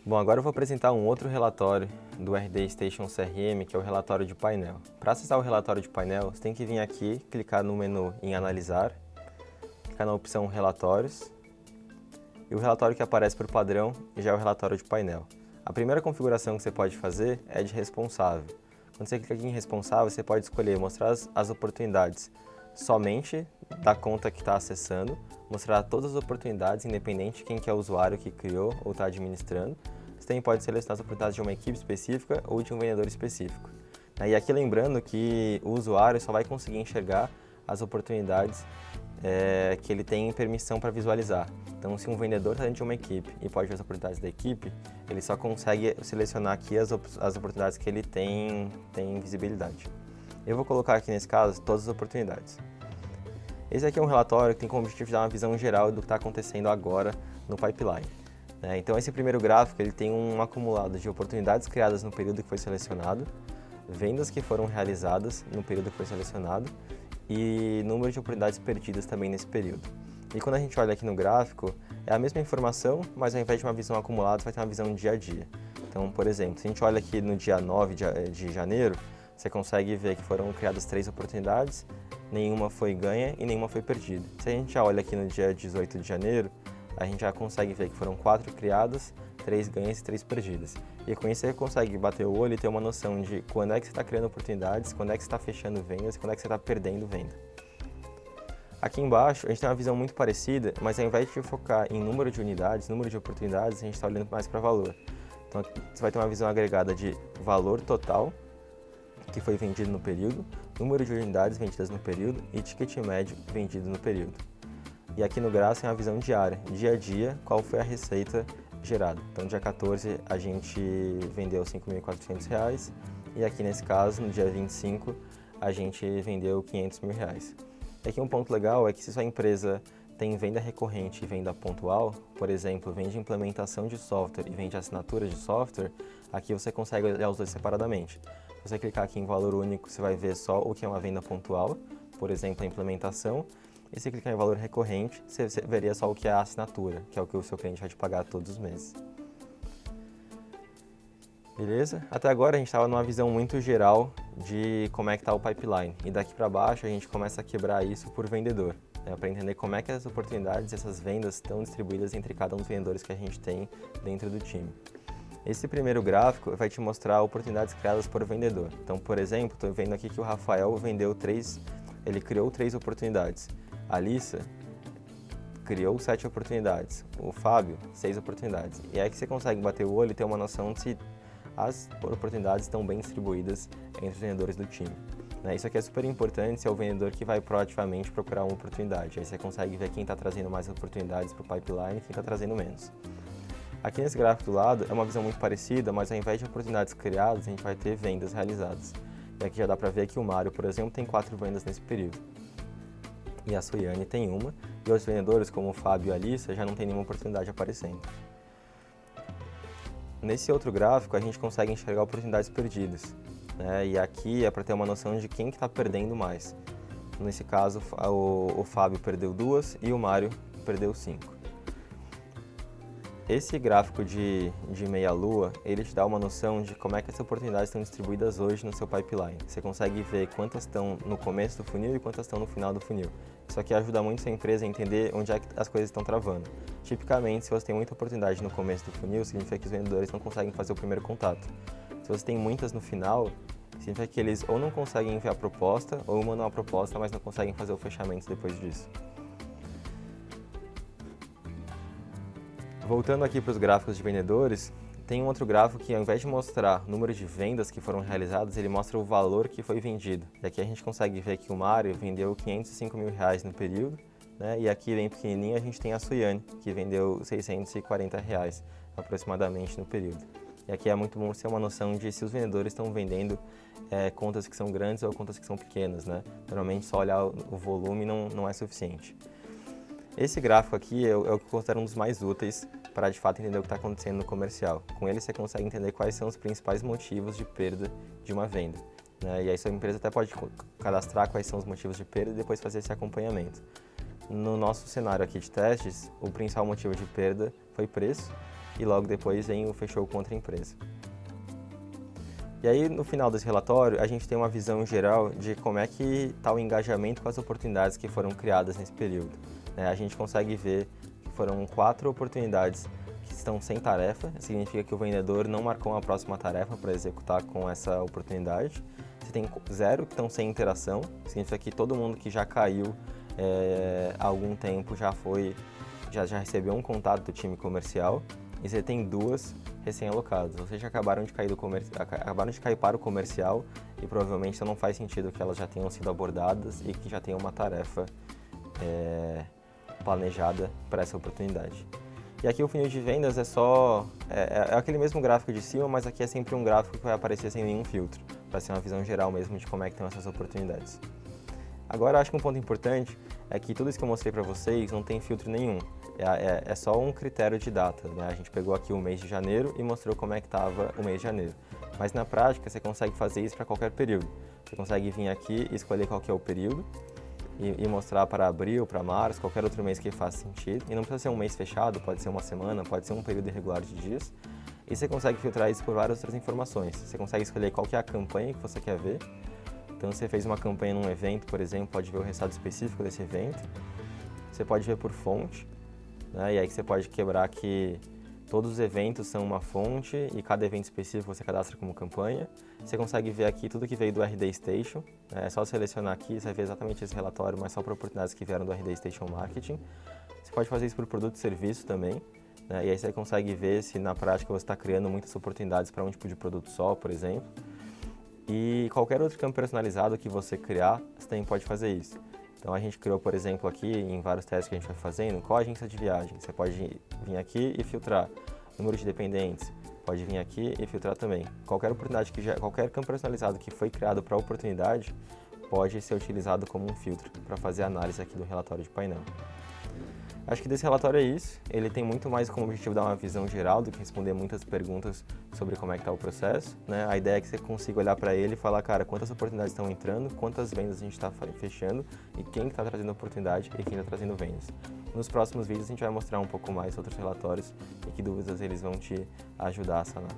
Bom, agora eu vou apresentar um outro relatório do RD Station CRM, que é o relatório de painel. Para acessar o relatório de painel, você tem que vir aqui, clicar no menu em Analisar, clicar na opção Relatórios, e o relatório que aparece por padrão já é o relatório de painel. A primeira configuração que você pode fazer é de responsável. Quando você clica aqui em responsável, você pode escolher mostrar as oportunidades somente da conta que está acessando, mostrar todas as oportunidades, independente de quem que é o usuário que criou ou está administrando. Você também pode selecionar as oportunidades de uma equipe específica ou de um vendedor específico. E aqui lembrando que o usuário só vai conseguir enxergar as oportunidades que ele tem permissão para visualizar. Então, se um vendedor está dentro de uma equipe e pode ver as oportunidades da equipe, ele só consegue selecionar aqui as oportunidades que ele tem visibilidade. Eu vou colocar aqui nesse caso todas as oportunidades. Esse aqui é um relatório que tem como objetivo dar uma visão geral do que está acontecendo agora no pipeline. Então, esse primeiro gráfico ele tem um acumulado de oportunidades criadas no período que foi selecionado, vendas que foram realizadas no período que foi selecionado e número de oportunidades perdidas também nesse período. E quando a gente olha aqui no gráfico, é a mesma informação, mas ao invés de uma visão acumulada, você vai ter uma visão dia a dia. Então, por exemplo, se a gente olha aqui no dia 9 de janeiro, você consegue ver que foram criadas 3 oportunidades, nenhuma foi ganha e nenhuma foi perdida. Se a gente já olha aqui no dia 18 de janeiro, a gente já consegue ver que foram 4 criadas, 3 ganhas e 3 perdidas. E com isso você consegue bater o olho e ter uma noção de quando é que você está criando oportunidades, quando é que você está fechando vendas e quando é que você está perdendo venda. Aqui embaixo a gente tem uma visão muito parecida, mas ao invés de focar em número de unidades, número de oportunidades, a gente está olhando mais para valor. Então aqui você vai ter uma visão agregada de valor total, que foi vendido no período, número de unidades vendidas no período e ticket médio vendido no período. E aqui no gráfico é uma visão diária, dia a dia, qual foi a receita gerada. Então, dia 14 a gente vendeu R$ 5.400 e aqui nesse caso, no dia 25, a gente vendeu R$ 500 mil. E aqui um ponto legal é que se sua empresa tem venda recorrente e venda pontual, por exemplo, vende implementação de software e vende assinatura de software, aqui você consegue olhar os dois separadamente. Se você clicar aqui em valor único, você vai ver só o que é uma venda pontual, por exemplo, a implementação. E se clicar em valor recorrente, você veria só o que é a assinatura, que é o que o seu cliente vai te pagar todos os meses. Beleza? Até agora a gente estava numa visão muito geral de como é que está o pipeline. E daqui para baixo a gente começa a quebrar isso por vendedor, para entender como é que as oportunidades e essas vendas estão distribuídas entre cada um dos vendedores que a gente tem dentro do time. Esse primeiro gráfico vai te mostrar oportunidades criadas por vendedor. Então, por exemplo, estou vendo aqui que o Rafael ele criou 3 oportunidades. A Alissa criou 7 oportunidades, o Fábio 6 oportunidades. E aí que você consegue bater o olho e ter uma noção de se as oportunidades estão bem distribuídas entre os vendedores do time. Isso aqui é super importante se é o vendedor que vai proativamente procurar uma oportunidade. Aí você consegue ver quem está trazendo mais oportunidades para o pipeline e quem está trazendo menos. Aqui nesse gráfico do lado é uma visão muito parecida, mas ao invés de oportunidades criadas, a gente vai ter vendas realizadas. E aqui já dá para ver que o Mário, por exemplo, tem 4 vendas nesse período. E a Suiane tem uma, e os vendedores, como o Fábio e a Alissa, já não tem nenhuma oportunidade aparecendo. Nesse outro gráfico, a gente consegue enxergar oportunidades perdidas, e aqui é para ter uma noção de quem que está perdendo mais. Nesse caso, o Fábio perdeu 2 e o Mário perdeu 5. Esse gráfico de meia-lua, ele te dá uma noção de como é que as oportunidades estão distribuídas hoje no seu pipeline. Você consegue ver quantas estão no começo do funil e quantas estão no final do funil. Isso aqui ajuda muito a sua empresa a entender onde é que as coisas estão travando. Tipicamente, se você tem muita oportunidade no começo do funil, significa que os vendedores não conseguem fazer o primeiro contato. Se você tem muitas no final, significa que eles ou não conseguem enviar a proposta, ou mandam uma proposta, mas não conseguem fazer o fechamento depois disso. Voltando aqui para os gráficos de vendedores, tem um outro gráfico que ao invés de mostrar o número de vendas que foram realizadas, ele mostra o valor que foi vendido. E aqui a gente consegue ver que o Mário vendeu R$ 505 mil no período, e aqui bem pequenininho a gente tem a Suiane, que vendeu R$ 640 aproximadamente no período. E aqui é muito bom ter uma noção de se os vendedores estão vendendo contas que são grandes ou contas que são pequenas. Normalmente só olhar o volume não é suficiente. Esse gráfico aqui é o que eu considero um dos mais úteis para de fato entender o que está acontecendo no comercial. Com ele você consegue entender quais são os principais motivos de perda de uma venda. E aí sua empresa até pode cadastrar quais são os motivos de perda e depois fazer esse acompanhamento. No nosso cenário aqui de testes, o principal motivo de perda foi preço, e logo depois vem o fechou com outra empresa. E aí, no final desse relatório, a gente tem uma visão geral de como é que está o engajamento com as oportunidades que foram criadas nesse período. A gente consegue ver que foram 4 oportunidades que estão sem tarefa, significa que o vendedor não marcou uma próxima tarefa para executar com essa oportunidade. Você tem 0 que estão sem interação, significa que todo mundo que já caiu há algum tempo já recebeu um contato do time comercial. E você tem 2 recém-alocadas, ou seja, acabaram de cair para o comercial e provavelmente então não faz sentido que elas já tenham sido abordadas e que já tenham uma tarefa planejada para essa oportunidade. E aqui o funil de vendas é aquele mesmo gráfico de cima, mas aqui é sempre um gráfico que vai aparecer sem nenhum filtro, para ser uma visão geral mesmo de como é que estão essas oportunidades. Agora, acho que um ponto importante é que tudo isso que eu mostrei para vocês não tem filtro nenhum. É só um critério de data, né? A gente pegou aqui o mês de janeiro e mostrou como é que estava o mês de janeiro. Mas na prática, você consegue fazer isso para qualquer período. Você consegue vir aqui e escolher qual que é o período e mostrar para abril, para março, qualquer outro mês que faça sentido. E não precisa ser um mês fechado, pode ser uma semana, pode ser um período irregular de dias. E você consegue filtrar isso por várias outras informações. Você consegue escolher qual que é a campanha que você quer ver. Então, se você fez uma campanha num evento, por exemplo, pode ver o resultado específico desse evento. Você pode ver por fonte, né? E aí que você pode quebrar que todos os eventos são uma fonte e cada evento específico você cadastra como campanha. Você consegue ver aqui tudo que veio do RD Station, né? É só selecionar aqui, você vai ver exatamente esse relatório, mas só para oportunidades que vieram do RD Station Marketing. Você pode fazer isso por produto e serviço também, né? E aí você consegue ver se na prática você está criando muitas oportunidades para um tipo de produto só, por exemplo. E qualquer outro campo personalizado que você criar, você também pode fazer isso. Então a gente criou, por exemplo, aqui em vários testes que a gente vai fazendo, qual agência de viagem. Você pode vir aqui e filtrar número de dependentes, pode vir aqui e filtrar também. Qualquer oportunidade qualquer campo personalizado que foi criado para a oportunidade pode ser utilizado como um filtro para fazer a análise aqui do relatório de painel. Acho que desse relatório é isso. Ele tem muito mais como objetivo dar uma visão geral do que responder muitas perguntas sobre como é que está o processo, né? A ideia é que você consiga olhar para ele e falar, cara, quantas oportunidades estão entrando, quantas vendas a gente está fechando e quem está trazendo oportunidade e quem está trazendo vendas. Nos próximos vídeos a gente vai mostrar um pouco mais outros relatórios e que dúvidas eles vão te ajudar a sanar.